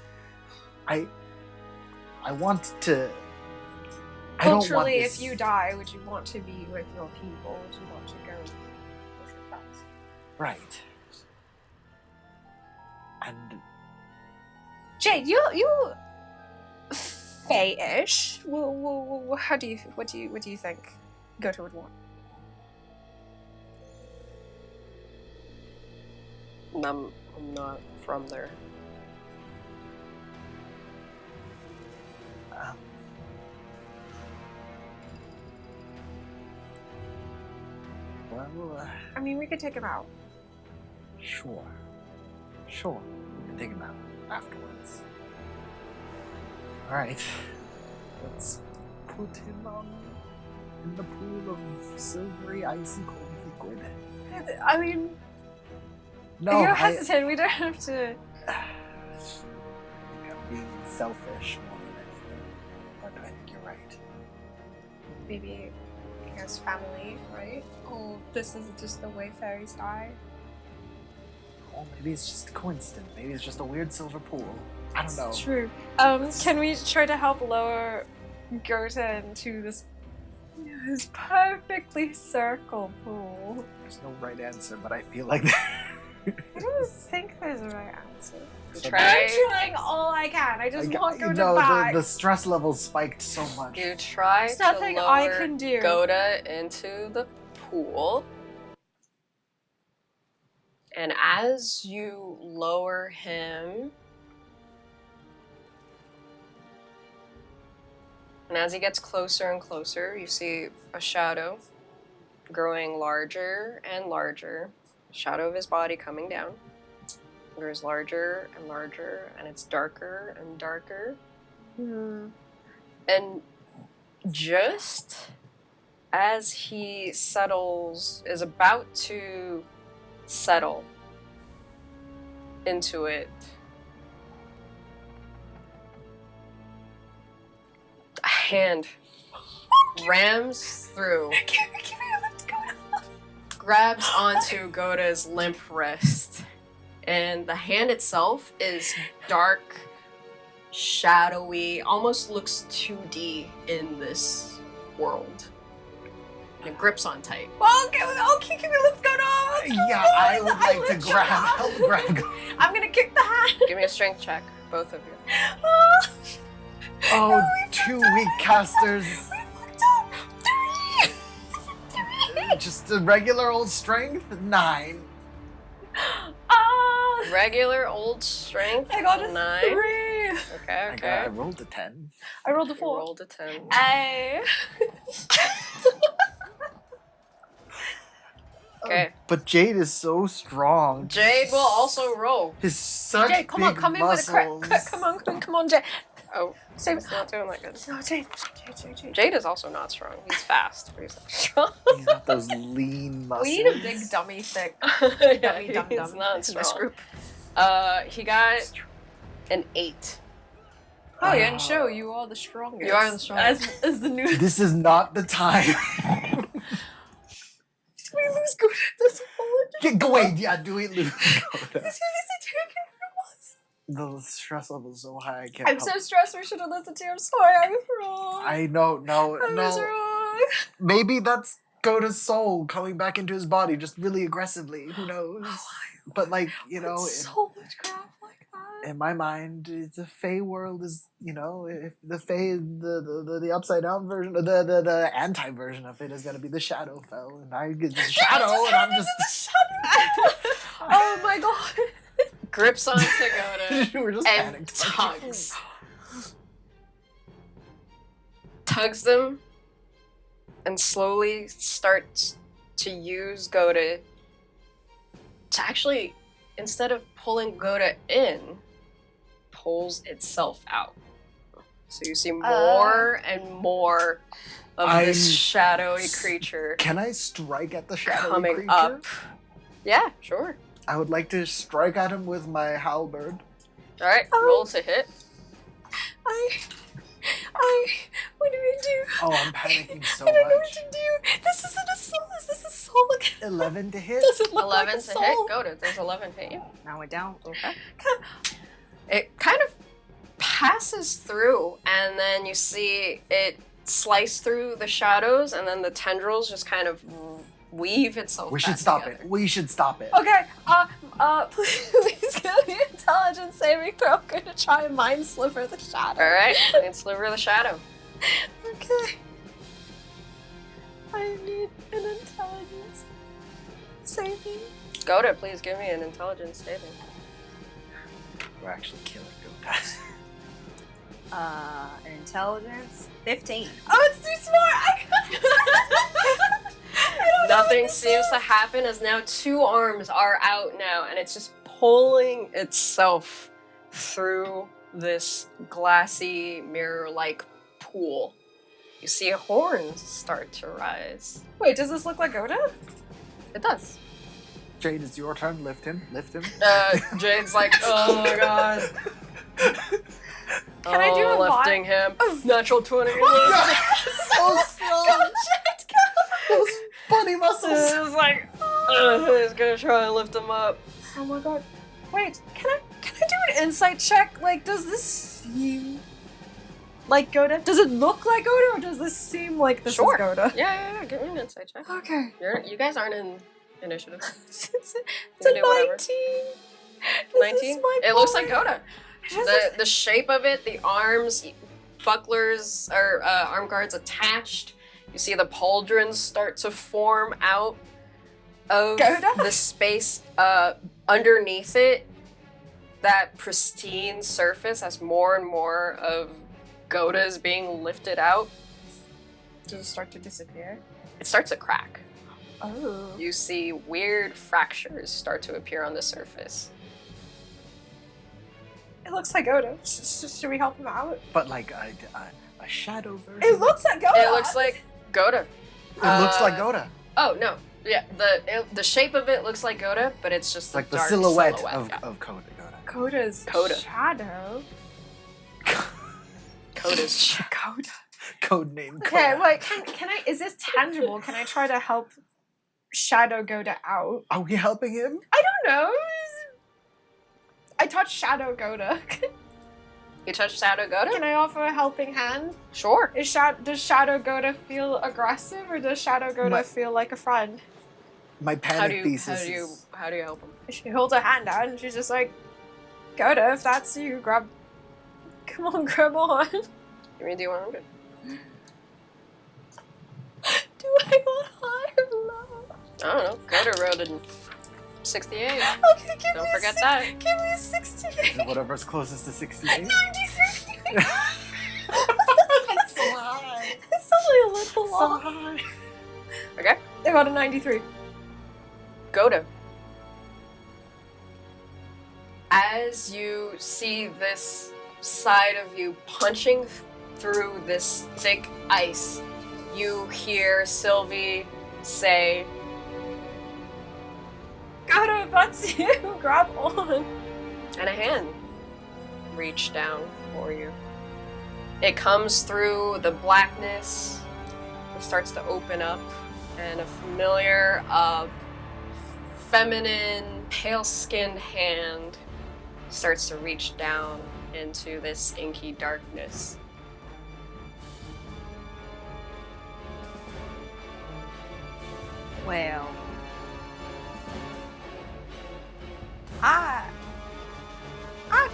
I want to. I don't want Culturally, this. if you die, would you want to be with your people, or would you want to go with your friends? Right. And Jade, you Faye-ish. What do you think Gota would want? I'm not from there. well, I mean, we could take him out. sure, we can take him out afterwards. All right, let's put him in the pool of silvery, icy cold liquid. I mean, No, you're hesitant. We don't have to. I'm being selfish more than anything, but I think you're right. Maybe he has family, right? Or this is just the way fairies die. Or maybe it's just a coincidence. Maybe it's just a weird silver pool. I don't know. It's true. Can we try to help lower Gota into this perfectly circle pool? There's no right answer, but I feel like I don't think there's a right answer. So Try. I'm trying all I can. I just want Gota back. the stress levels spiked so much. You try There's to nothing lower I can do. Gota into the pool. And as you lower him, and as he gets closer and closer, you see a shadow growing larger and larger. Shadow of his body coming down. It grows larger and larger, and it's darker and darker. And just as he is about to settle into it, a hand rams through, grabs onto Gota's limp wrist, and the hand itself is dark, shadowy, almost looks 2D in this world. And it grips on tight. Okay, let's go to. Yeah, I would like to help grab. I'm gonna kick the hand. Give me a strength check, both of you. Oh, two weak casters. Just a regular old strength, 9. Regular old strength, I got a 9. 3. Okay. I rolled a 10. I rolled a You 4. rolled a 10. Okay. But Jade is so strong. Jade will also roll. He's such Jade, come on, big come in with a muscles. crit. Come on, Jade. Oh, Save he's not doing that good. No, Jade. Jade is also not strong. He's fast, but he's not strong. He's got those lean muscles. We need a big dummy thick. Yeah, He's he's not not in this strong. group. He got an 8. Oh, you didn't show. You are the strongest. You are the strongest. As the new. This is not the time. We lose Gota. That's apology. Go away. Yeah, do we lose? This The stress level is so high. I can't. I'm help. so stressed. We should have listened to you. I'm sorry. I was wrong. I know. I was No. wrong. Maybe that's Gota's soul coming back into his body, just really aggressively. Who knows? But like So much crap like that. in my mind, the Fey world is if the Fey, the upside down version, the anti version of it is gonna be the Shadow Fell, and I get the Shadow, and I'm just Oh my god. Grips onto Gota we're just and panicked. tugs them, and slowly starts to use Gota to actually, instead of pulling Gota in, pulls itself out. So you see more and more of this shadowy creature Can I strike at the shadowy coming creature? up. Yeah, sure. I would like to strike at him with my halberd. All right, roll to hit. What do we do? Oh, I'm panicking so I don't know what much. to do. This isn't a soul. Is this a soul again? 11 to hit. Does it look 11 like a to soul? hit. Gota, does 11 hit you? No, I don't. Okay. It kind of passes through, and then you see it slice through the shadows, and then the tendrils just kind of weave itself. We back should stop together. it. We should stop it. Okay, please give me an intelligence saving throw. I'm gonna try and mind sliver the shadow. All right, and sliver the shadow. Okay. I need an intelligence saving. Gota, please give me an intelligence saving. We're actually killing Gota. An intelligence 15. Oh, it's too smart. I don't know Nothing what this seems is. to happen as now 2 arms are out now, and it's just pulling itself through this glassy mirror-like pool. You see horns start to rise. Wait, does this look like Gota? It does. Jade, it's your turn. Lift him. Lift him. Jade's like, oh my god. Can I do a lifting him? Natural 20. So strong. Those bunny muscles. It's like, he's gonna try and lift him up. Oh my god. Wait, can I do an insight check? Like, does this seem like Gota? Does it look like Gota, or does this seem like this Sure. is Gota? Yeah, give me an insight check. Okay. You guys aren't in initiative. It's You a do whatever. 19. 19? It looks like Gota. The shape of it, the arms, bucklers, or arm guards attached. You see the pauldrons start to form out of Gota? the space underneath it. That pristine surface as more and more of Gota is being lifted out. Does it start to disappear? It starts to crack. Oh. You see weird fractures start to appear on the surface. It looks like Gota. Should we help him out? But like a shadow version. It looks like Gota. It looks like Gota. It looks like Gota. Oh no, yeah. The shape of it looks like Gota, but it's just Like the dark silhouette yeah. of Gota. Gota's Gota. shadow. Gota's Gota. Codename. Okay, Gota. like, can I? Is this tangible? Can I try to help Shadow Gota out? Are we helping him? I don't know. I touched Shadow Gota. You touch Shadow Gota? Can I offer a helping hand? Sure. Does Shadow Gota feel aggressive, or does Shadow Gota feel like a friend? My panic thesis How do you help him? She holds her hand out, and she's just like, Gota, if that's you, grab. Come on, grab on. Give me D100. Do I want high or low? I don't know. Gota rolled a 68. Okay, give Don't me forget a that. Give me a 68. Whatever's closest to 68. 93. That's so high. It's only a little So long. high. Okay. I got a 93. Gota. As you see this side of you punching through this thick ice, you hear Sylvie say, Gota, if that's you, grab on. and a hand reach down for you. It comes through the blackness, it starts to open up, and a familiar, feminine, pale-skinned hand starts to reach down into this inky darkness. Well, I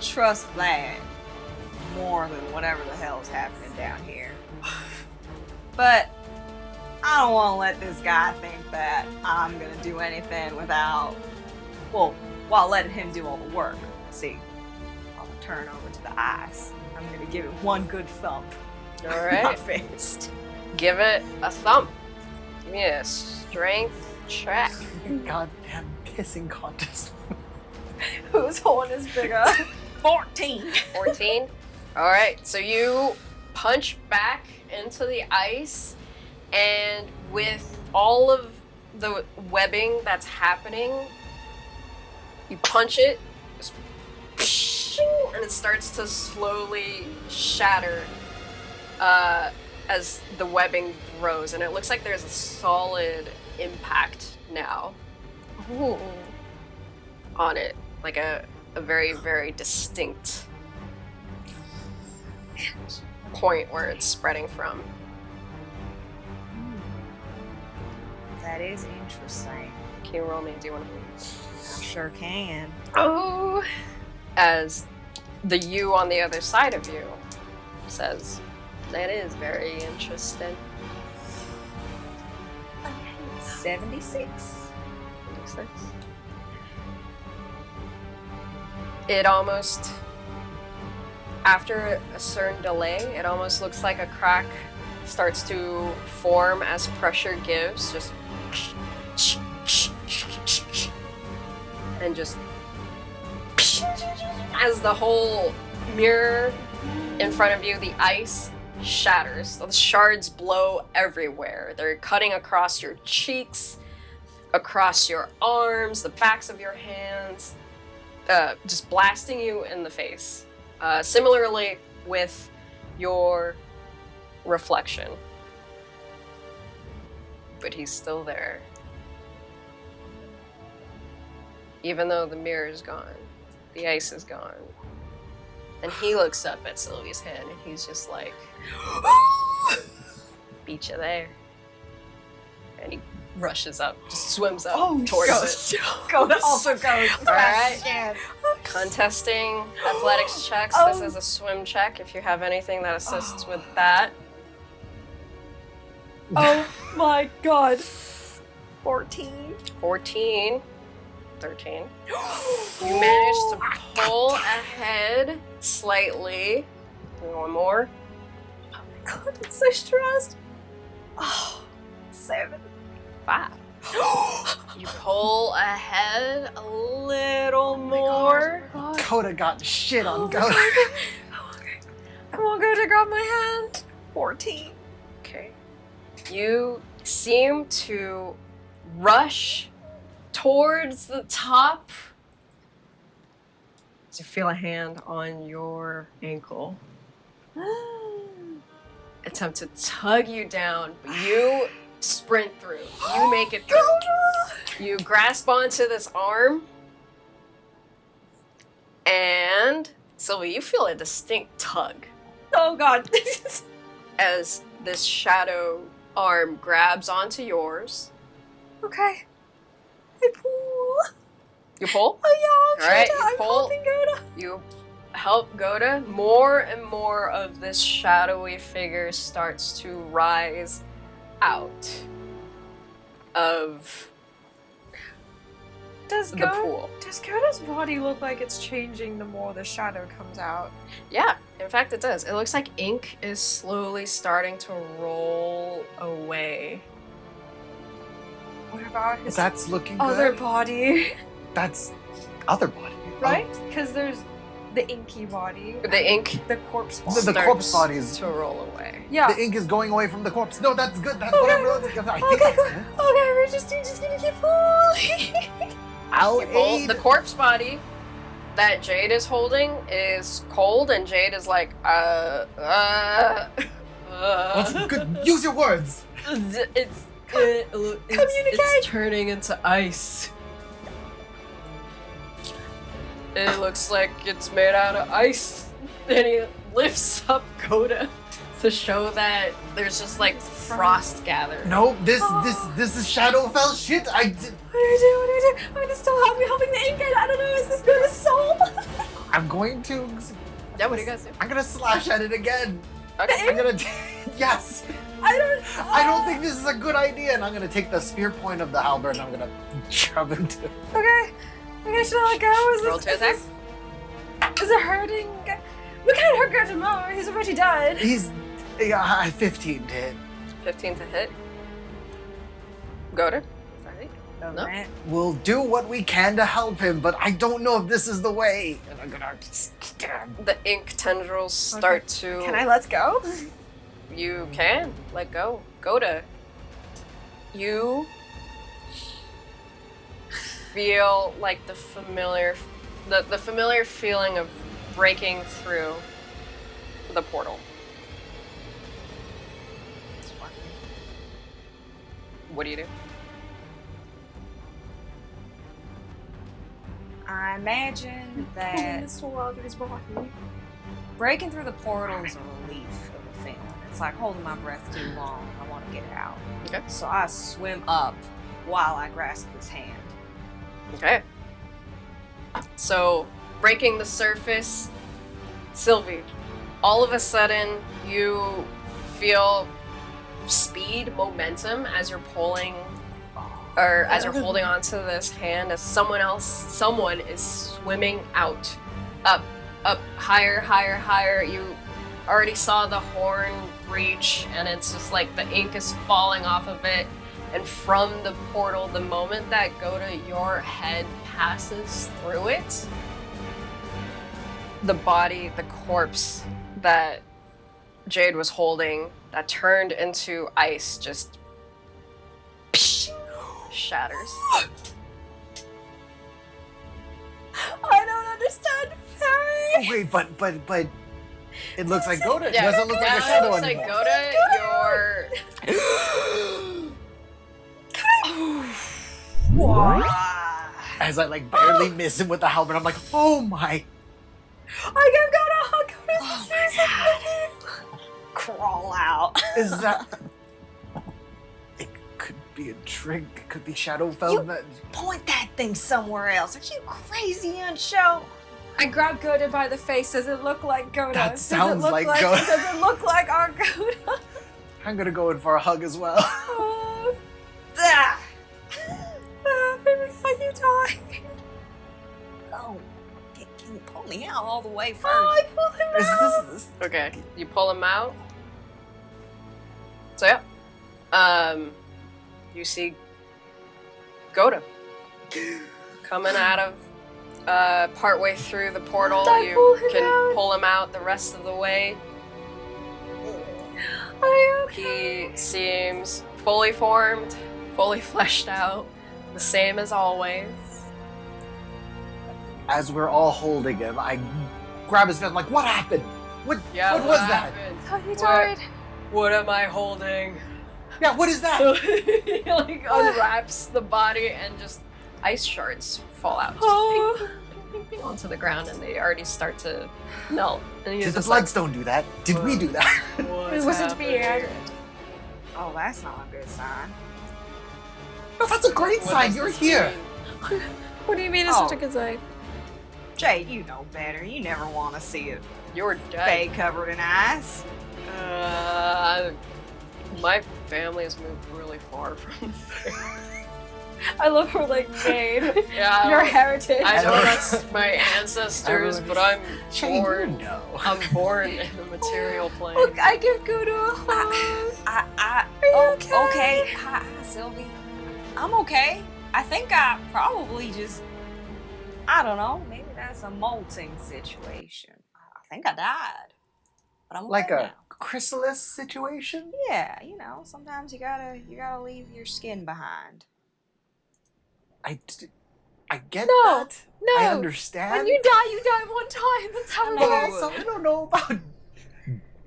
trust that more than whatever the hell's happening down here. But I don't want to let this guy think that I'm gonna do anything while letting him do all the work. See, I'll turn over to the ice. I'm gonna give it one good thump. All My right, fist. give it a thump. Give me a strength check. Goddamn kissing contest. Whose horn is bigger? 14. 14. All right, so you punch back into the ice, and with all of the webbing that's happening, you punch it, just and it starts to slowly shatter as the webbing grows, and it looks like there's a solid impact now Ooh. on it, like a very, very distinct point where it's spreading from. That is interesting. Can you roll me? Do you want to? I sure can. Oh! As the you on the other side of you says, that is very interesting. 76. 26. It almost, after a certain delay, it almost looks like a crack starts to form as pressure gives, just and just as the whole mirror in front of you, the ice shatters. The shards blow everywhere. They're cutting across your cheeks, across your arms, the backs of your hands, just blasting you in the face. Similarly with your reflection. But he's still there. Even though the mirror is gone, the ice is gone. And he looks up at Sylvie's head and he's just like, beat you there. And he rushes up, just swims up towards it. Gota also goes. All right. Contesting athletics checks. This is a swim check if you have anything that assists with that. Oh my god. 14. 14. 13. You managed to pull ahead slightly. One more. God, I'm so stressed. Oh, 7. 5. You pull ahead a little more. Gota got shit on Oh my Gota. Come on, go to grab my hand. 14. Okay. You seem to rush towards the top. So you feel a hand on your ankle. Attempt to tug you down, but you sprint through. You make it through. You grasp onto this arm, and Sylvie, you feel a distinct tug Oh god. as this shadow arm grabs onto yours. Okay. I pull. You pull. Oh yeah, All right, Gota, you I'm pull. helping Gota. You help Gota. More and more of this shadowy figure starts to rise out of Does the Gota, pool. does Gota's body look like it's changing the more the shadow comes out? Yeah, in fact it does. It looks like ink is slowly starting to roll away. What about his That's looking other good. body? That's other body. Right? Because there's the inky body. The ink The corpse body. The starts corpse body is- to roll away. Yeah. The ink is going away from the corpse. No, that's good. That's Okay. whatever. That's good. I think Okay, that's good. okay, we're just gonna keep pulling. I'll You pull aid. the corpse body that Jade is holding is cold, and Jade is like, What's good? Use your words. It's Communicate. turning into ice. It looks like it's made out of ice. And he lifts up Gota to show that there's just like frost gathering. No, this is Shadowfell shit. What do I do? I'm gonna still help me helping the ink. I don't know, is this Gota's soul? I'm going to. Yeah, what do you guys do? I'm gonna slash at it again. Okay. I'm gonna. Yes. I don't think this is a good idea, and I'm gonna take the spear point of the halberd and I'm gonna shove into. Okay. Okay, should I let go? Roll to attack. Is it hurting? We can't hurt Gota more. He's already dead. He's 15 to hit. 15 to hit. Gota. Sorry. No, No. man. We'll do what we can to help him, but I don't know if this is the way. And I'm gonna stab. The ink tendrils start to. Can I let go? You can let go. Gota. You feel like the familiar feeling of breaking through the portal. What do you do? I imagine that This soul out of his body. breaking through the portal is a relief of a feeling. It's like holding my breath too long. I want to get it out. Okay. So I swim up while I grasp his hand. Okay. So, breaking the surface, Sylvie, all of a sudden you feel speed, momentum as you're pulling, or as you're holding onto this hand, as someone is swimming out, up, higher, higher, higher. You already saw the horn breach, and it's just like the ink is falling off of it. And from the portal, the moment that Gota, your head passes through it, the body, the corpse that Jade was holding, that turned into ice, just shatters. I don't understand. Sorry. Oh, wait, but it looks like Gota. It Yeah, doesn't look like now a shadow it looks like anymore. Gota, As I like barely miss him with the halberd, I'm like, oh my. I give Gota a hug. Oh my God. Crawl out. Is that? It could be a trick. It could be Shadowfell. You- Point that thing somewhere else. Are you crazy on show? I grab Gota by the face. Does it look like Gota? That Does sounds it look like Gota. Does it look like our Gota? I'm gonna go in for a hug as well. Oh, Ah! baby, are you dying? Oh, can you pull me out all the way first? Oh, I pulled him Is out. this? Okay, you pull him out. So yeah, you see Gota. Coming out of partway through the portal, I you pull him can out. pull him out the rest of the way. Are you okay? He seems fully formed, fully fleshed out, the same as always. As we're all holding him, I grab his vest. I'm like, what happened? What was that? happened? Oh, he died. What am I holding? Yeah, what is that? He like unwraps the body and just ice shards fall out just Oh. ping, ping, ping, ping, onto the ground, and they already start to melt. And he's Did the just like, Bloodstone do that? Did we do that? "What's It wasn't me, happening?" Oh, that's not a good sign. No, that's a great What sign. does You're this here. mean? What do you mean it's Oh. such a good sign? Jade, you know better. You never want to see a You're dead. Fae covered in ice. My family has moved really far from I love her like Jade. Yeah, Your heritage. I know that's my ancestors, but I'm Shane, born. you know. I'm born in the material plane. Look, I give Gota a hug. Okay. Hi, Sylvie. I'm okay. I think I probably just, I don't know, maybe that's a molting situation. I think I died. But I'm okay Like a now. chrysalis situation? Yeah, you know, sometimes you gotta leave your skin behind. I get No, that. no. I understand. When you die one time. That's how it But is. also, I don't know about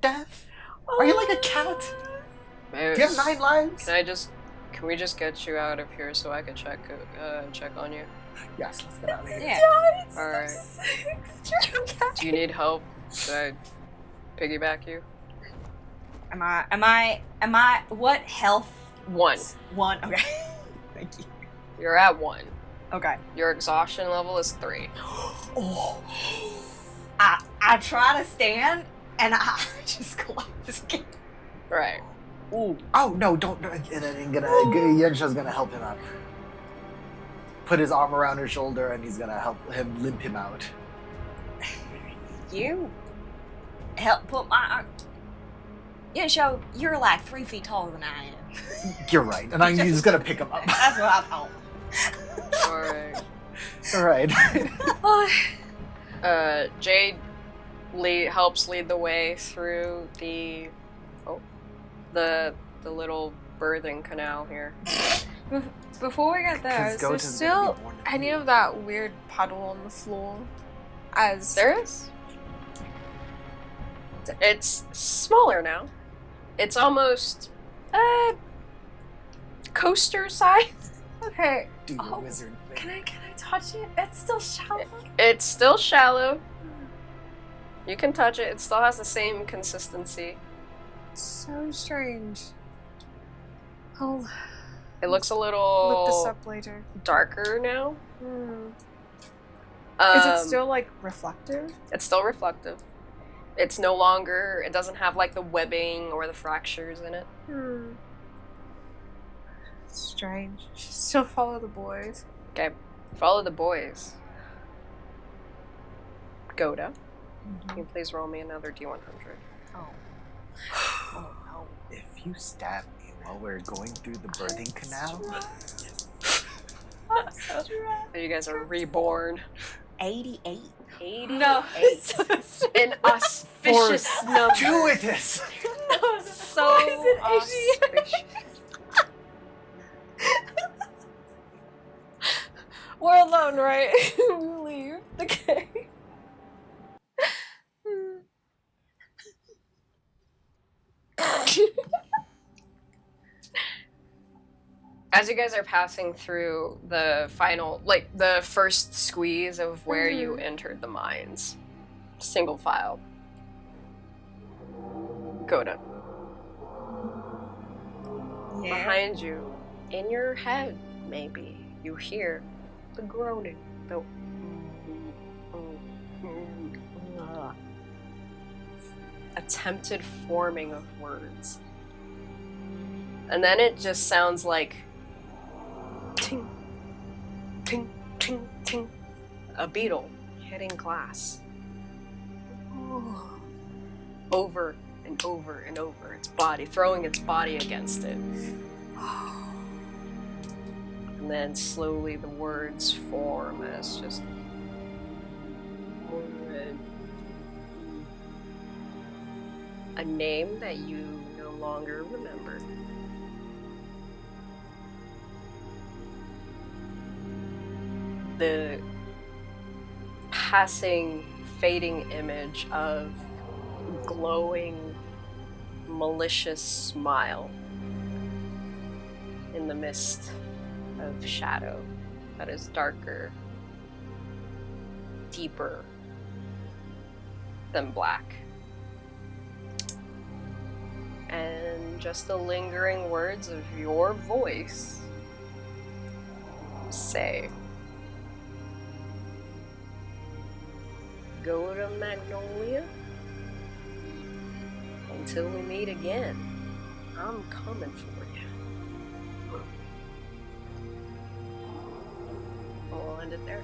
death. Are you like a cat? Do you have 9 lives? Can we just get you out of here so I can check on you? Yes, let's get out of here. Yeah. All right. Do you need help? Should I piggyback you? Am I, what health? 1. 1, okay. Thank you. You're at 1. Okay. Your exhaustion level is 3. Oh. I try to stand and I just collapse again. Right. Ooh. Oh no! Don't. Yensha's gonna help him out. Put his arm around her shoulder, and he's gonna help him limp him out. You help put my arm. Yeah, show you're like 3 feet taller than I am. You're right, and I'm just gonna pick him up. That's what I thought. All right. All right. Jade helps lead the way through the little birthing canal here. Before we get there, is there Gota's still gonna be born in any of that weird puddle on the floor? As There is. It's smaller now. It's almost coaster size. okay, Do your Oh, wizard thing. can I touch it? It's still shallow. It's still shallow. You can touch it. It still has the same consistency. So strange. I'll It looks a look little this up later. darker now. Hmm. Is it Um, still like reflective? It's still reflective. It's no longer. It doesn't have like the webbing or the fractures in it. Hmm. Strange. Still follow the boys. Okay, follow the boys. Gota, can you please roll me another D100? Oh. Oh no. If you stab me while we're going through the birthing canal, So you guys are reborn. 88. 80. No. An auspicious number. fortuitous. So Why is it 88? auspicious. We're alone, right? We leave the cave. As you guys are passing through the final, like the first squeeze of where you entered the mines, single file. Gota. Yeah. Behind you, in your head, maybe, you hear the groaning, the attempted forming of words. And then it just sounds like ting, ting, ting, ting, a beetle hitting glass. Over and over and over its body, throwing its body against it. And And then slowly the words form as just a name that you no longer remember. The passing, fading image of glowing, malicious smile in the mist of shadow that is darker, deeper than black. And just the lingering words of your voice say, "Go to Magnolia. Until we meet again, I'm coming for you." We'll end it there.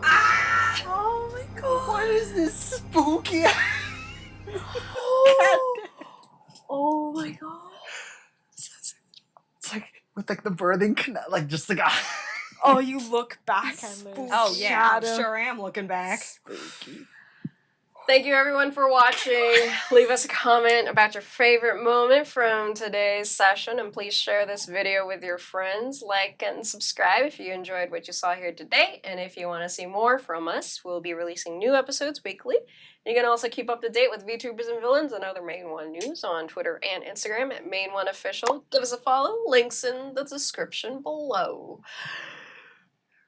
Ah! Oh my god. What is this spooky? Oh my god. It's like with like the birthing canal, like just the guy. Oh, you look back and there's Oh yeah, I shadow. sure am looking back. Spooky. Thank you everyone for watching. Leave us a comment about your favorite moment from today's session, and please share this video with your friends. Like and subscribe if you enjoyed what you saw here today, and if you want to see more from us, we'll be releasing new episodes weekly. You can also keep up to date with VTubers and Villains and other Main One news on Twitter and Instagram at Main One Official. Give us a follow, links in the description below.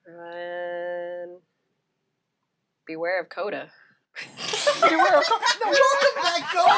And beware of Gota. Welcome back, Gota.